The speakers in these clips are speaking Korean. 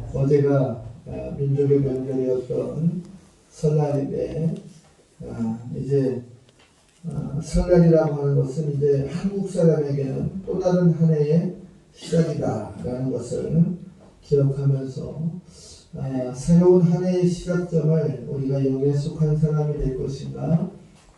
어제가 민족의 명절이었던 설날인데 이제 설날이라고 하는 것은 이제 한국 사람에게는 또 다른 한 해의 시작이다라는 것을 기억하면서 새로운 한 해의 시작점을 우리가 영에 속한 사람이 될 것인가,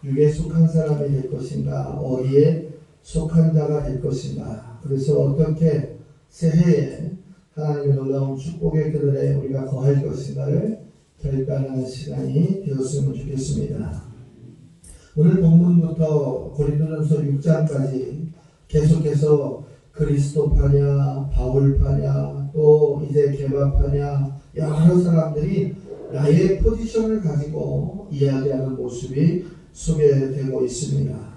육에 속한 사람이 될 것인가, 어디에 속한 자가 될 것인가. 그래서 어떻게 새해에 하나님의 놀라운 축복의 그늘에 우리가 거할 것인가를 결단하는 시간이 되었으면 좋겠습니다. 오늘 본문부터 고린도전서 6장까지 계속해서 그리스도파냐, 바울파냐, 또 이제 개바파냐, 여러 사람들이 나의 포지션을 가지고 이야기하는 모습이 소개되고 있습니다.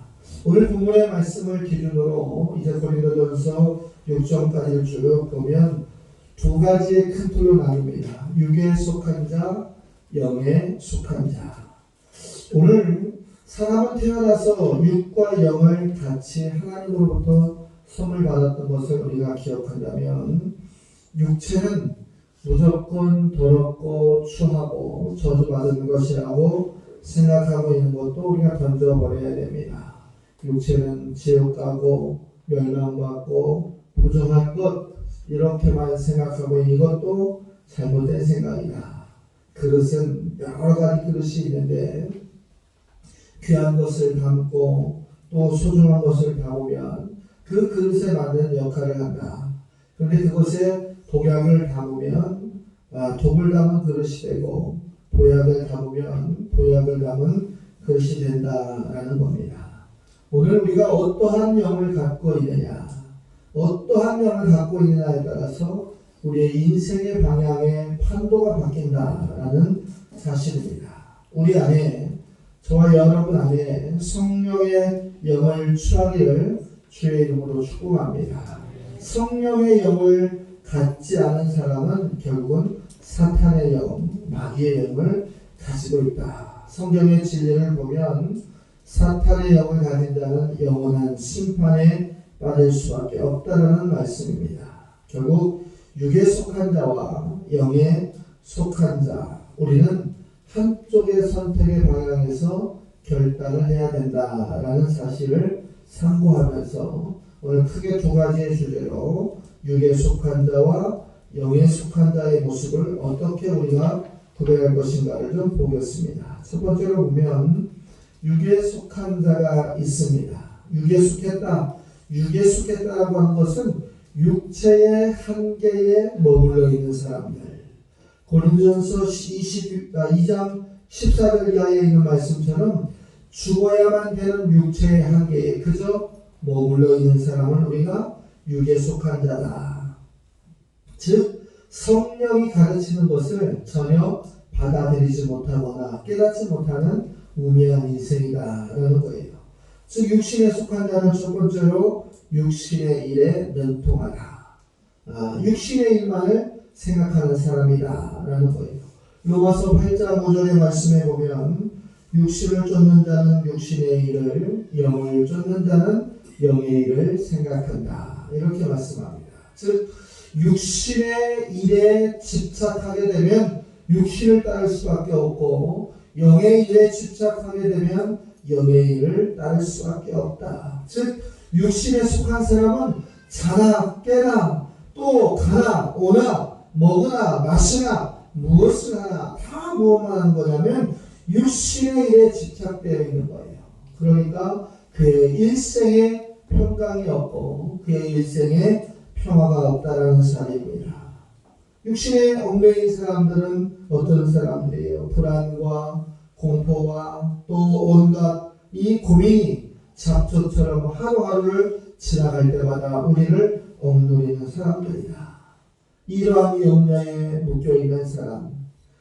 오늘 본문의 말씀을 기준으로 이제 고린도전서 6장까지를 쭉 보면 두 가지의 큰 틀로 나눕니다. 육에 속한 자, 영에 속한 자. 오늘 사람은 태어나서 육과 영을 같이 하나님으로부터 선물 받았던 것을 우리가 기억한다면 육체는 무조건 더럽고 추하고 저주받은 것이라고 생각하고 있는 것도 우리가 던져버려야 됩니다. 육체는 지옥 가고 멸망받고 부정한 것 이렇게만 생각하고 있는 것도 잘못된 생각이다. 그릇은 여러 가지 그릇이 있는데 귀한 것을 담고 또 소중한 것을 담으면 그 그릇에 맞는 역할을 한다. 그런데 그것에 독약을 담으면 독을 담은 그릇이 되고 보약을 담으면 보약을 담은 그릇이 된다라는 겁니다. 오늘 우리가 어떠한 영을 갖고 있느냐, 어떠한 영을 갖고 있느냐에 따라서 우리의 인생의 방향의 판도가 바뀐다라는 사실입니다. 우리 안에, 저와 여러분 안에 성령의 영을 취하기를 주의 이름으로 축복합니다. 성령의 영을 갖지 않은 사람은 결국은 사탄의 영, 마귀의 영을 가지고 있다. 성경의 진리를 보면 사탄의 영을 가진 자는 영원한 심판에 빠질 수밖에 없다는 말씀입니다. 결국 육에 속한 자와 영에 속한 자, 우리는 한쪽의 선택의 방향에서 결단을 해야 된다라는 사실을 상고하면서 오늘 크게 두 가지의 주제로 육에 속한 자와 영에 속한 자의 모습을 어떻게 우리가 구별할 것인가를 좀 보겠습니다. 첫 번째로 보면 육에 속한 자가 있습니다. 육에 속했다. 육에 속했다라고 하는 것은 육체의 한계에 머물러 있는 사람들. 고린도전서 2장 14절 이하에 있는 말씀처럼 죽어야만 되는 육체의 한계에 그저 머물러 있는 사람을 우리가 육에 속한 자다. 즉 성령이 가르치는 것을 전혀 받아들이지 못하거나 깨닫지 못하는 우매한 인생이다라는 거예요. 즉 육신에 속한 자는 첫 번째로 육신의 일에 능통하다. 육신의 일만을 생각하는 사람이다라는 거예요. 로마서 8장 5절의 말씀에 보면 육신을 쫓는 자는 육신의 일을, 영을 쫓는 자는 영의 일을 생각한다. 이렇게 말씀합니다. 즉 육신의 일에 집착하게 되면 육신을 따를 수밖에 없고 영의 일에 집착하게 되면 영의 일을 따를 수밖에 없다. 즉 육신에 속한 사람은 자나 깨나 또 가나 오나 먹으나 마시나 무엇을 하나 다 무엇만 하는 거냐면 육신의 일에 집착되어 있는 거예요. 그러니까 그의 일생에 평강이 없고 그의 일생에 평화가 없다라는 사실입니다. 육신에 얽매인 사람들은 어떤 사람들이에요? 불안과 공포와 또 온갖 이 고민이 잡초처럼 하루하루를 지나갈 때마다 우리를 억누르는 사람들이다. 이러한 염려에 묶여있는 사람,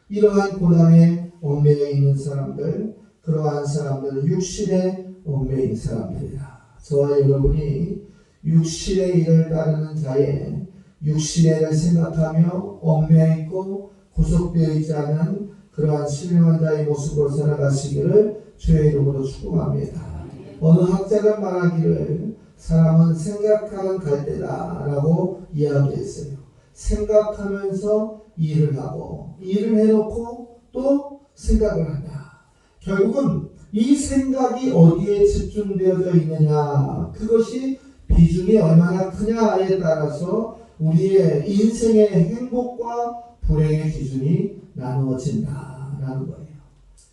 이러한 고난에 얽매여 있는 사람들, 그러한 사람들은 육신에 얽매인 사람들이다. 저와 여러분이 육신의 일을 따르는 자의 육신의 일을 생각하며 얽매여 있고 구속되어 있지 않은 그러한 신령한 자의 모습으로 살아가시기를 주의 이름으로 축복합니다. 어느 학자가 말하기를 사람은 생각하는 갈대다라고 이야기했어요. 생각하면서 일을 하고 일을 해놓고 또 생각을 한다. 결국은 이 생각이 어디에 집중되어져 있느냐, 그것이 비중이 얼마나 크냐에 따라서 우리의 인생의 행복과 불행의 기준이 나누어진다라는 거예요.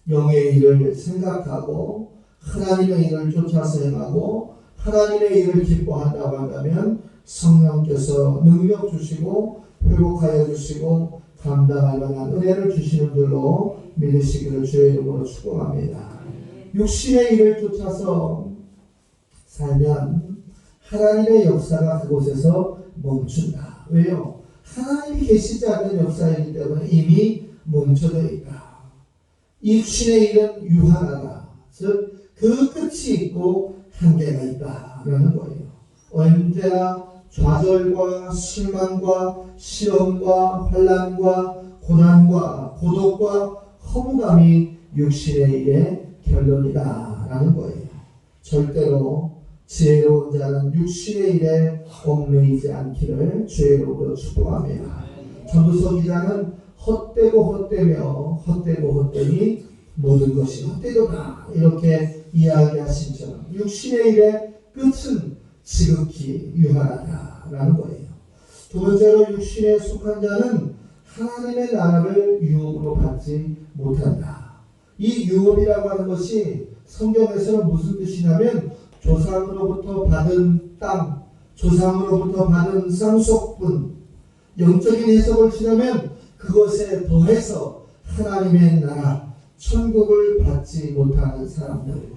영의 일을 생각하고 하나님의 일을 쫓아서 행하고 하나님의 일을 기뻐한다고 한다면 성령께서 능력 주시고 회복하여 주시고 감당할 만한 은혜를 주시는 줄로 믿으시기를 주의 이름으로 축복합니다. 육신의 일을 쫓아서 살면 하나님의 역사가 그곳에서 멈춘다. 왜요? 하나님이 계시지 않는 역사이기 때문에 이미 멈춰져 있다. 육신의 일은 유한하다. 즉 그 끝이 있고 한계가 있다라는 거예요. 언제나 좌절과 실망과 시험과 환난과 고난과 고독과 허무감이 육신의 일의 결론이다라는 거예요. 절대로 지혜로운 자는 육신의 일에 얽매이지 않기를 주의 이름으로 축복합니다. 전도서 기자는 헛되고 헛되며 헛되고 헛되니 모든 것이 헛되도다 이렇게 이야기하신처럼 육신의 일의 끝은 지극히 유한하다라는 거예요. 두 번째로 육신에 속한 자는 하나님의 나라를 유업으로 받지 못한다. 이 유업이라고 하는 것이 성경에서는 무슨 뜻이냐면 조상으로부터 받은 땅, 조상으로부터 받은 상속분, 영적인 해석을 치자면 그것에 더해서 하나님의 나라, 천국을 받지 못하는 사람들.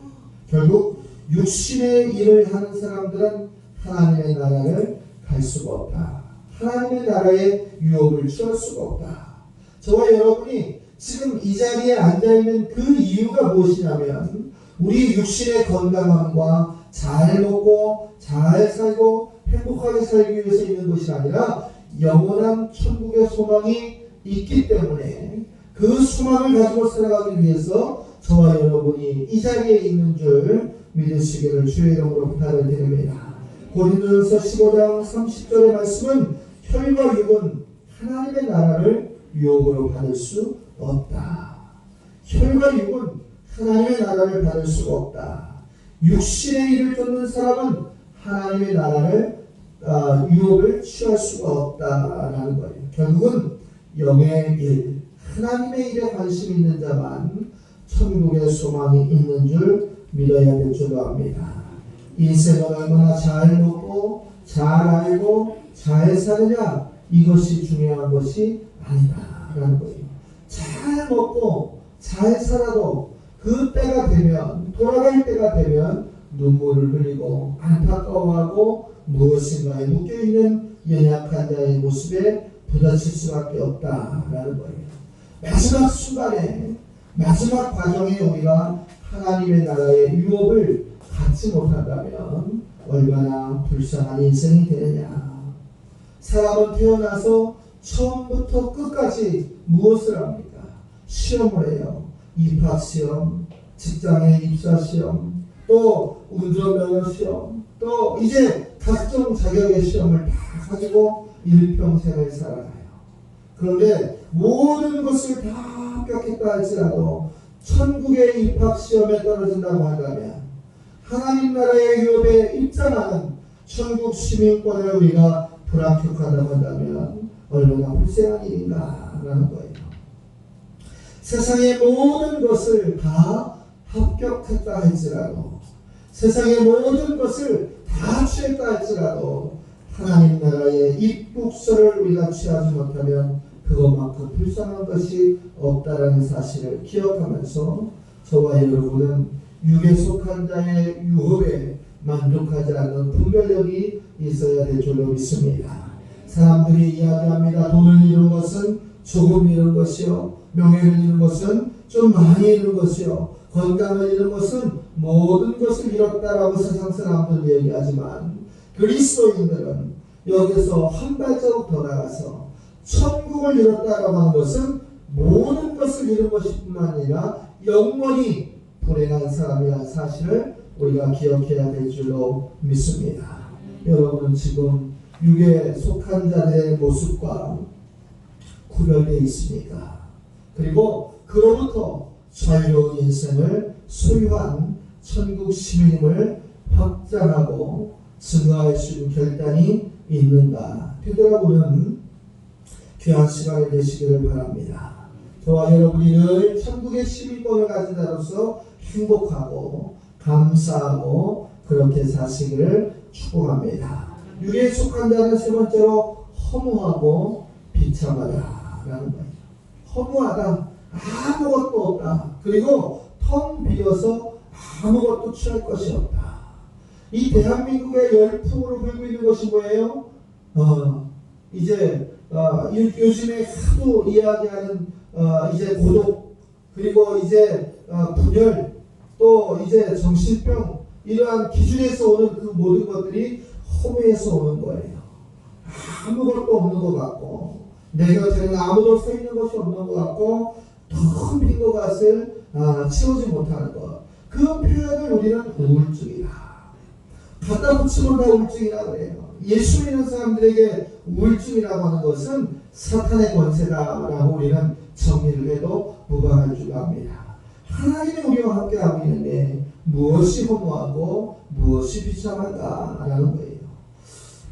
결국 육신의 일을 하는 사람들은 하나님의 나라를 갈 수가 없다. 하나님의 나라의 유업을 취할 수가 없다. 저와 여러분이 지금 이 자리에 앉아있는 그 이유가 무엇이냐면 우리 육신의 건강함과 잘 먹고 잘 살고 행복하게 살기 위해서 있는 것이 아니라 영원한 천국의 소망이 있기 때문에 그 소망을 가지고 살아가기 위해서 저와 여러분이 이 자리에 있는 줄 믿으시기를 주의 이름으로 부탁을 드립니다. 고린도전서 15장 30절의 말씀은 혈과 육은 하나님의 나라를 유업으로 받을 수 없다. 혈과 육은 하나님의 나라를 받을 수가 없다. 육신의 일을 쫓는 사람은 하나님의 나라를 유업을 취할 수가 없다라는 거예요. 결국은 영의 일, 하나님의 일에 관심이 있는 자만 천국의 소망이 있는 줄 믿어야 될 줄로 압니다. 인생을 얼마나 잘 먹고 잘 알고 잘 사느냐, 이것이 중요한 것이 아니다라는 거예요. 잘 먹고 잘 살아도 그 때가 되면, 돌아갈 때가 되면 눈물을 흘리고 안타까워하고 무엇인가에 묶여있는 연약한 자의 모습에 부딪힐 수밖에 없다라는 거예요. 마지막 순간에, 마지막 과정에 우리가 하나님의 나라의 유업을 갖지 못한다면 얼마나 불쌍한 인생이 되느냐. 사람은 태어나서 처음부터 끝까지 무엇을 합니까? 시험을 해요. 입학시험, 직장의 입사시험, 또 운전면허시험, 또 이제 각종 자격의 시험을 다 가지고 일평생을 살아가요. 그런데 모든 것을 다 합격했다 할지라도 천국의 입학시험에 떨어진다고 한다면 하나님 나라의 유업에 입장하는 천국 시민권을 우리가 불합격한다고 한다면 얼마나 불쌍한 일인가라는 거예요. 세상의 모든 것을 다 합격했다 할지라도, 세상의 모든 것을 다 취했다 할지라도 하나님 나라의 입국서를 우리가 취하지 못하면 그것만큼 불쌍한 것이 없다라는 사실을 기억하면서 저와 여러분은 육에 속한 자의 유업에 만족하지 않는 분별력이 있어야 될 줄로 믿습니다. 사람들이 이야기합니다. 돈을 잃은 것은 조금 잃은 것이요, 명예를 잃은 것은 좀 많이 잃은 것이요, 건강을 잃은 것은 모든 것을 잃었다라고 세상 사람들은 얘기하지만 그리스도인들은 여기서 한 발자국 더 나가서 천국을 잃었다라고 하는 것은 모든 것을 잃은 것이 뿐만 아니라 영원히 불행한 사람이라는 사실을 우리가 기억해야 될 줄로 믿습니다. 여러분은 지금 육에 속한 자들의 모습과 구별되어 있습니까? 그리고 그로부터 자유로운 인생을 소유한 천국 시민임을 확장하고 증거할 수 있는 결단이 있는가 되돌아보는 귀한 시간이 되시기를 바랍니다. 저와 여러분이 늘 천국의 시민권을 가진 자로서 행복하고 감사하고 그렇게 사시기를 축복합니다. 육에 속한 자는 세 번째로 허무하고 비참하다 라는 거예요. 허무하다, 아무것도 없다. 그리고 텅 비어서 아무것도 취할 것이 없다. 이 대한민국의 열풍으로 불고 있는 것이 뭐예요? 요즘에 하도 이야기하는 이제 고독, 그리고 이제 분열, 또 이제 정신병, 이러한 기준에서 오는 그 모든 것들이 허무에서 오는 거예요. 아무것도 없는 것 같고, 내 곁에는 아무도 서 있는 것이 없는 것 같고, 텅 빈 것 같을 채우지 못하는 것. 그 표현을 우리는 우울증이다. 갖다 붙이면 다 우울증이라고 해요. 예수 믿는 사람들에게 우울증이라고 하는 것은 사탄의 권세다라고 우리는 정리를 해도 무방할 줄 압니다. 하나님이 우리와 함께하고 있는데 무엇이 허무하고 무엇이 비참한가라는 거예요.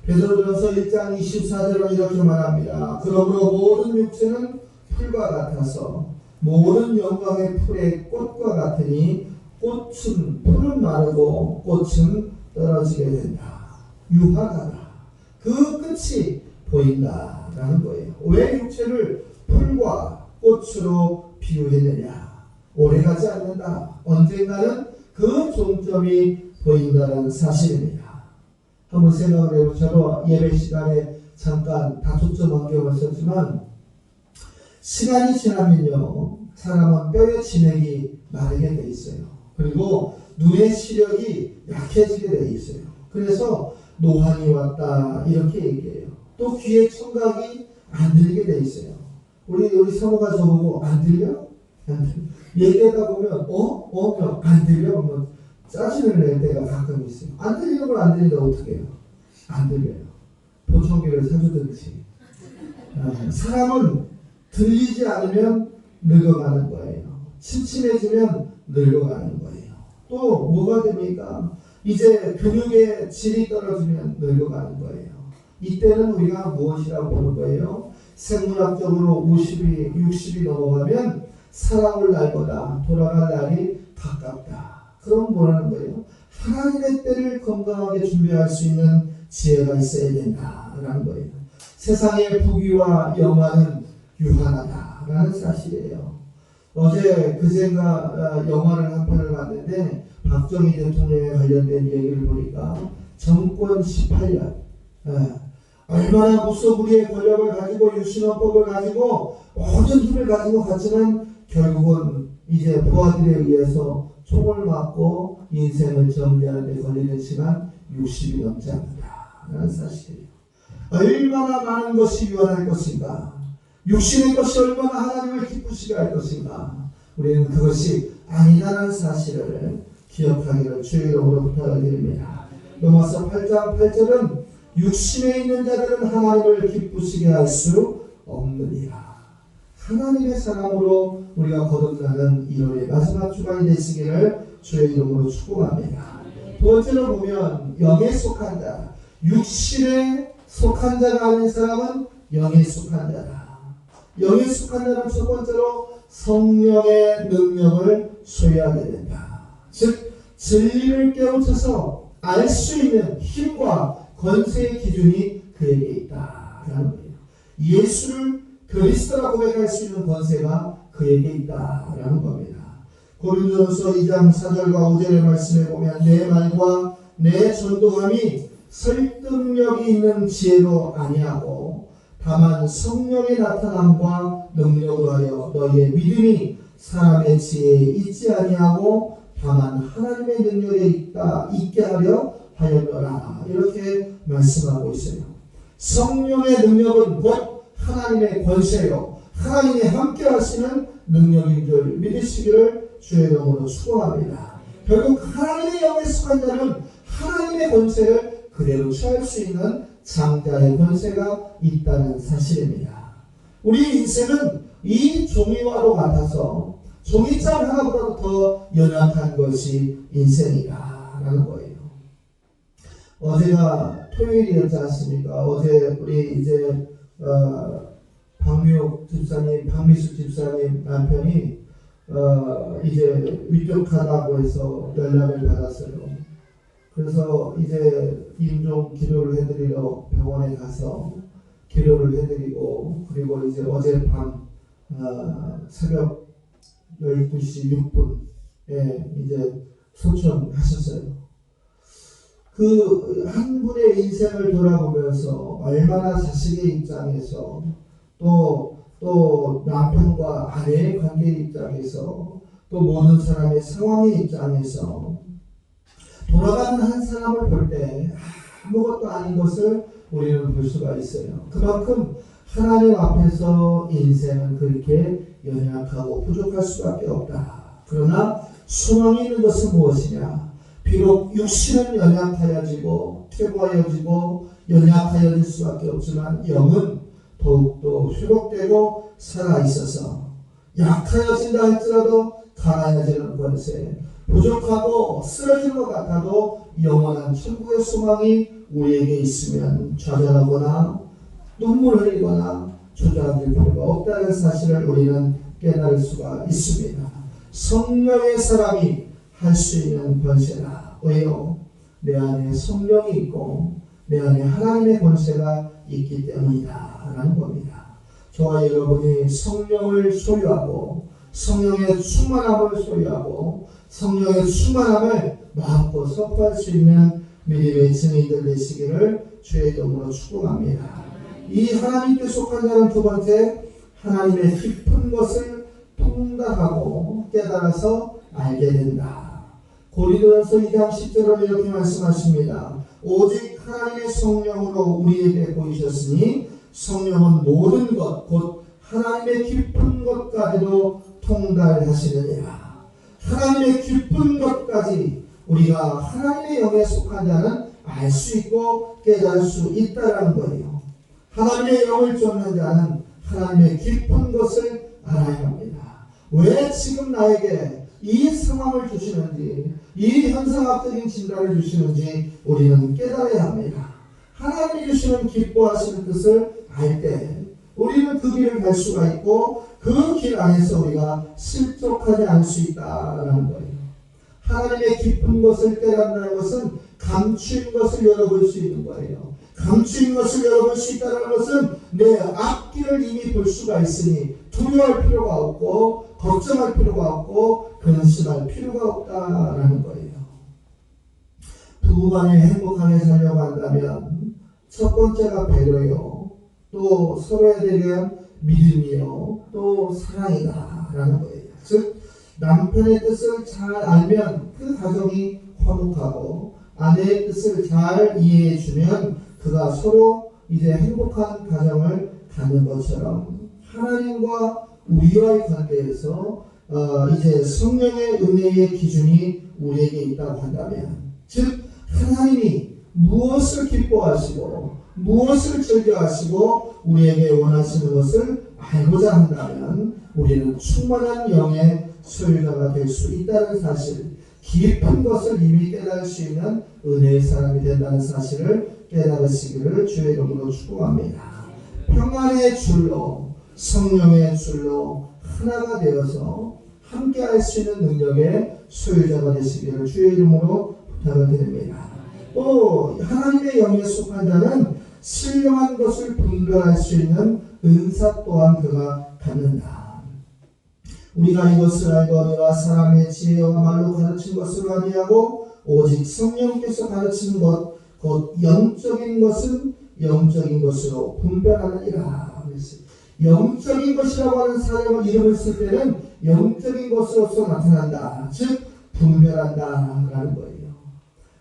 베드로전서 1장 24절은 이렇게 말합니다. 그러므로 모든 육체는 풀과 같아서 모든 영광의 풀의 꽃과 같으니 풀은 마르고 꽃은 떨어지게 된다. 유하다다. 그 끝이 보인다라는 거예요. 왜 육체를 풀과 꽃으로 비유했느냐? 오래가지 않는다. 언젠가는 그 종점이 보인다는 사실입니다. 한번 생각을 해보면 저도 예배 시간에 잠깐 다초점 안경을 썼지만 시간이 지나면요 사람은 뼈의 진액이 마르게 돼 있어요. 그리고 눈의 시력이 약해지게 돼 있어요. 그래서 노환이 왔다 이렇게 얘기해요. 또 귀에 청각이 안 들리게 돼 있어요. 우리 사모가 저보고 안 들려? 안 들려. 얘기하다 보면 안 들려? 그러면 짜증을 낼 때가 가끔 있어요. 안 들리는 걸 안 들리는데 어떻게 해요? 안 들려요. 보청기를 사주든지. 사람은 들리지 않으면 늙어가는 거예요. 침침해지면 늙어가는 거예요. 또 뭐가 됩니까? 이제 근육의 질이 떨어지면 늙어가는 거예요. 이때는 우리가 무엇이라고 보는 거예요? 생물학적으로 50이 60이 넘어가면 살아올 날보다 돌아갈 날이 가깝다. 그럼 뭐라는 거예요? 하나님의 때를 건강하게 준비할 수 있는 지혜가 있어야 된다라는 거예요. 세상의 부귀와 영화는 유한하다라는 사실이에요. 어제 그제가 영화를 한 편을 봤는데 박정희 대통령에 관련된 얘기를 보니까 정권 18년 얼마나 무소불위의 권력을 가지고 유신헌법을 가지고 모든 힘을 가지고 갔지만 결국은 이제 부하들에 의해서 총을 맞고 인생을 정리하는 데 걸리는 시간 60이 넘지 않는다라는 사실이에요. 얼마나 많은 것이 유한할 것인가, 육신의 것이 얼마나 하나님을 기쁘시게 할 것인가, 우리는 그것이 아니라는 사실을 기억하기를 주의 이름으로 부탁을 드립니다. 로마서 8장 8절은 육신에 있는 자들은 하나님을 기쁘시게 할 수 없느니라. 하나님의 사람으로 우리가 거듭나는 1월의 마지막 주간이 되시기를 주의 이름으로 축복합니다. 두 번째로 보면 영에 속한 자, 육신에 속한 자가 아닌 사람은 영에 속한 자다. 영에 속한 자는 첫 번째로 성령의 능력을 소유하게 된다. 즉 진리를 깨우쳐서 알 수 있는 힘과 권세의 기준이 그에게 있다라는 거예요. 예수를 그리스도라 고백할 수 있는 권세가 그에게 있다라는 겁니다. 고린도전서 2장 4절과 5절의 말씀에 보면 내 말과 내 전도함이 설득력이 있는 지혜로 아니하고 다만 성령의 나타남과 능력으로 하여 너희의 믿음이 사람의 지혜에 있지 아니하고 다만 하나님의 능력에 있게 하려 하였노라. 이렇게 말씀하고 있어요. 성령의 능력은 곧 하나님의 권세요, 하나님이 함께 하시는 능력인 줄 믿으시기를 주의 이름으로 축원합니다. 결국 하나님의 영에 속한 자는 하나님의 권세를 그대로 취할 수 있는 장자의 권세가 있다는 사실입니다. 우리 인생은 이 종이와도 같아서 종이장 하나보다도 더 연약한 것이 인생이다라는 거예요. 어제가 토요일이었지 않습니까? 어제 우리 이제 박미숙 집사님 남편이 이제 위쪽하다고 해서 연락을 받았어요. 그래서 이제 임종 기도를 해드리러 병원에 가서 기도를 해드리고, 그리고 이제 어젯밤 새벽 12시 6분에 이제 소천하셨어요. 그 한 분의 인생을 돌아보면서 얼마나 자식의 입장에서 또 남편과 아내의 관계 입장에서 또 모든 사람의 상황의 입장에서 돌아가는 한 사람을 볼 때 아무것도 아닌 것을 우리는 볼 수가 있어요. 그만큼 하나님 앞에서 인생은 그렇게 연약하고 부족할 수밖에 없다. 그러나 소망이 있는 것은 무엇이냐? 비록 육신은 연약하여지고 퇴보하여지고 연약하여질 수밖에 없지만 영은 더욱더 회복되고 살아있어서 약하여진다 할지라도 강하여지는 권세, 부족하고 쓰러질 것 같아도 영원한 천국의 소망이 우리에게 있으면 좌절하거나 눈물을 흘리거나 주저앉을 필요가 없다는 사실을 우리는 깨달을 수가 있습니다. 성령의 사람이 할 수 있는 권세다. 왜요? 내 안에 성령이 있고 내 안에 하나님의 권세가 있기 때문이다 라는 겁니다. 저와 여러분이 성령을 소유하고 성령의 충만함을 소유하고 성령의 충만함을 마음껏 선포할 수 있는 믿음의 증인들 되시기를 주의 이름으로 축복합니다. 이 하나님께 속한 자는 두 번째, 하나님의 깊은 것을 통달하고 깨달아서 알게 된다. 고린도전서 2장 10절을 이렇게 말씀하십니다. 오직 하나님의 성령으로 우리에게 보이셨으니 성령은 모든 것 곧 하나님의 깊은 것까지도 통달하시느니라. 하나님의 깊은 것까지 우리가 하나님의 영에 속한 자는 알 수 있고 깨달을 수 있다는 거예요. 하나님의 영을 쫓는 자는 하나님의 깊은 것을 알아야 합니다. 왜 지금 나에게 이 상황을 주시는지, 이 현상학적인 진단을 주시는지 우리는 깨달아야 합니다. 하나님이 주시는 기뻐하시는 뜻을 알 때 우리는 그 길을 갈 수가 있고 그 길 안에서 우리가 실족하지 않을 수 있다는 거예요. 하나님의 깊은 것을 깨닫는 것은 감추인 것을 열어볼 수 있는 거예요. 감추인 것을 열어볼 수 있다는 것은 내 앞길을 이미 볼 수가 있으니 두려워할 필요가 없고 걱정할 필요가 없고 근심할 필요가 없다라는 거예요. 부부간에 행복하게 살려고 한다면 첫 번째가 배려요. 또 서로에 대한 믿음이요. 또 사랑이다라는 거예요. 즉 남편의 뜻을 잘 알면 그 가정이 화목하고 아내의 뜻을 잘 이해해 주면 그가 서로 이제 행복한 가정을 갖는 것처럼 하나님과 우리와의 관계에서 이제 성령의 은혜의 기준이 우리에게 있다고 한다면, 즉 하나님이 무엇을 기뻐하시고 무엇을 즐겨하시고 우리에게 원하시는 것을 알고자 한다면 우리는 충만한 영의 소유자가 될 수 있다는 사실, 깊은 것을 이미 깨달을 수 있는 은혜의 사람이 된다는 사실을 깨달으시기를 주의 이름으로 축복합니다. 평안의 줄로 성령의 줄로 하나가 되어서 함께할 수 있는 능력의 소유자가 되시기를 주의 이름으로 부탁을 드립니다. 또 하나님의 영에 속한 자는 신령한 것을 분별할 수 있는 은사 또한 그가 갖는다. 우리가 이것을 알고 너희와 사람의 지혜와 말로 가르친 것을 아니하고 오직 성령께서 가르치는 것 곧 영적인 것은 영적인 것으로 분별하느니라. 영적인 것이라고 하는 사람을 이름을 쓸 때는 영적인 것으로서 나타난다. 즉 분별한다라는 거예요.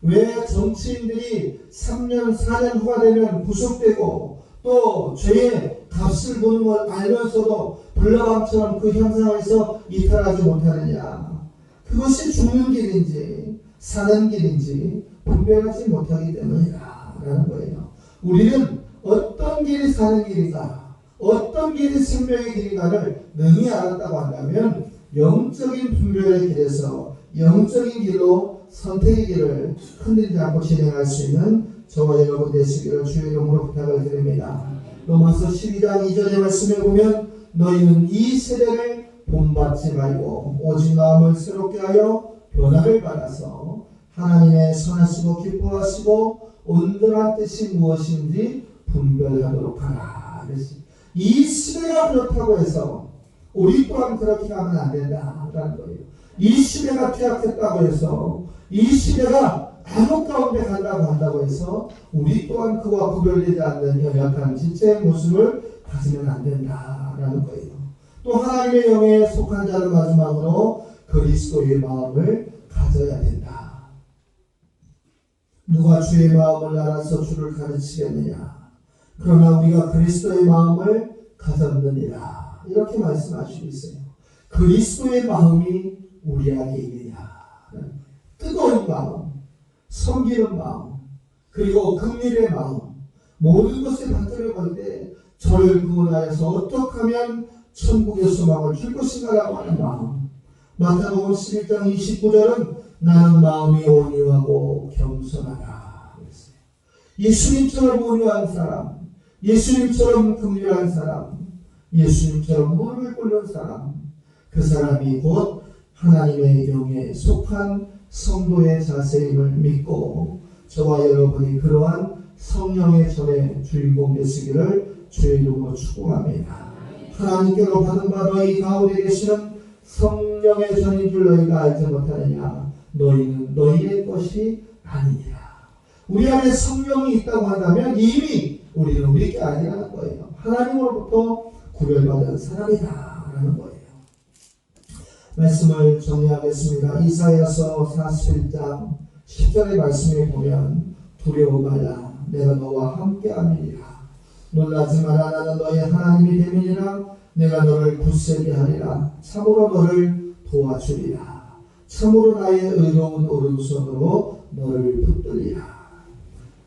왜 정치인들이 3년 4년 후가 되면 구속되고 또 죄의 값을 보는 걸 알면서도 불나방처럼 그 현상에서 이탈하지 못하느냐. 그것이 죽는 길인지 사는 길인지 분별하지 못하기 때문이다 라는 거예요. 우리는 어떤 길이 사는 길인가, 어떤 길이 생명의 길인가를 능히 알았다고 한다면 영적인 분별의 길에서 영적인 길로 선택의 길을 흔들리지 않고 진행할 수 있는 저와 여러분 되시기를 주의 이름으로 부탁을 드립니다. 로마서 12장 2절의 말씀에 보면 너희는 이 세대를 본받지 말고 오직 마음을 새롭게 하여 변화를 받아서 하나님의 선하시고 기뻐하시고 온전한 뜻이 무엇인지 분별하도록 하라. 이 시대가 그렇다고 해서 우리 또한 그렇게 하면 안 된다라는 거예요. 이 시대가 퇴락했다고 해서 이 시대가 암흑 가운데 한다고 해서 우리 또한 그와 구별되지 않는 연약한 지체의 모습을 가지면 안 된다라는 거예요. 또 하나님의 영에 속한 자를 마지막으로 그리스도의 마음을 가져야 된다. 누가 주의 마음을 알아서 주를 가르치겠느냐. 그러나 우리가 그리스도의 마음을 가졌느니라. 이렇게 말씀하시고 있어요. 그리스도의 마음이 우리 안에 있느냐. 뜨거운 마음, 섬기는 마음, 그리고 긍휼의 마음, 모든 것에 반전을 걸 때 저를 구원하여서 어떻게 하면 천국의 소망을 줄 것인가라고 하는 마음. 마태복음 11장 29절은 나는 마음이 온유하고 겸손하다. 그랬어요. 예수님처럼 온유한 사람, 예수님처럼 긍휼한 사람, 예수님처럼 무릎을 꿇는 사람, 그 사람이 곧 하나님의 영에 속한 성도의 자세임을 믿고 저와 여러분이 그러한 성령의 전의 주인공 되시기를 주의 이름으로 축복합니다. 하나님께로 받은 바 너희 가운데 계시는 성령의 전인 줄 너희가 알지 못하느냐. 너희는 너희의 것이 아니니라. 우리 안에 성령이 있다고 한다면 이미 우리는 우리 게 아니라는 거예요. 하나님으로부터 구별받은 사람이다 라는 거예요. 말씀을 정리하겠습니다. 이사야서 41장 10절의 말씀에 보면 두려워 말라 내가 너와 함께함이니라. 놀라지 마라 나는 너의 하나님이 됨이니라. 내가 너를 굳세게 하리라. 참으로 너를 도와주리라. 참으로 나의 의로운 오른손으로 너를 붙들리라.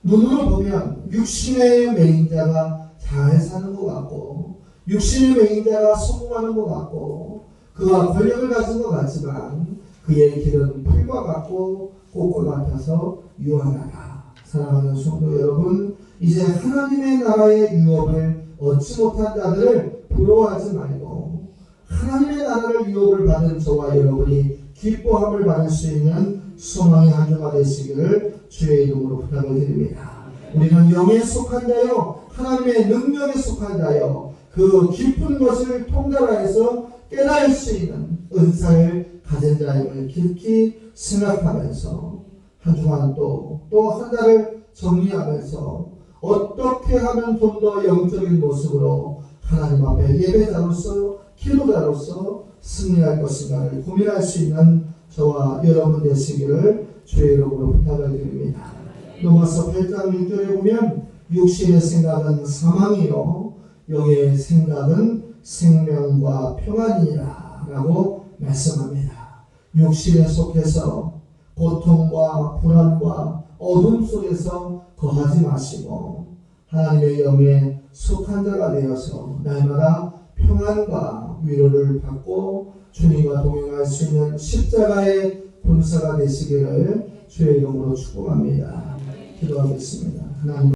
눈으로 보면 육신의 맹인자가 잘 사는 것 같고 육신의 맹인자가 성공하는 것 같고 그가 권력을 가진 것 같지만 그의 길은 풀과 같고 꽃과 같아서 유한하다. 사랑하는 성도 여러분, 이제 하나님의 나라의 유업을 얻지 못한 자들을 부러워하지 말고 하나님의 나라를 유업을 받은 저와 여러분이 기뻐함을 받을 수 있는 소망의 한 주가 되시기를 주의 이름으로 부탁을 드립니다. 우리는 영에 속한 자요 하나님의 능력에 속한 자요 그 깊은 것을 통달하여서 깨달을 수 있는 은사를 가진 자임을 깊이 생각하면서 한 주간 또 한 달을 정리하면서 어떻게 하면 좀 더 영적인 모습으로 하나님 앞에 예배자로서 기도자로서 승리할 것인가를 고민할 수 있는 저와 여러분 되시기를 주의 이름으로 부탁을 드립니다. 로마서 8장 6절에 보면 육신의 생각은 사망이요 영의 생각은 생명과 평안이라 라고 말씀합니다. 육신에 속해서 고통과 불안과 어둠 속에서 거하지 마시고 하나님의 영에 속한 자가 되어서 날마다 평안과 위로를 받고 주님과 동행할 수 있는 십자가의 군사가 되시기를 주의 이름으로 축복합니다. 기도하겠습니다. 하나님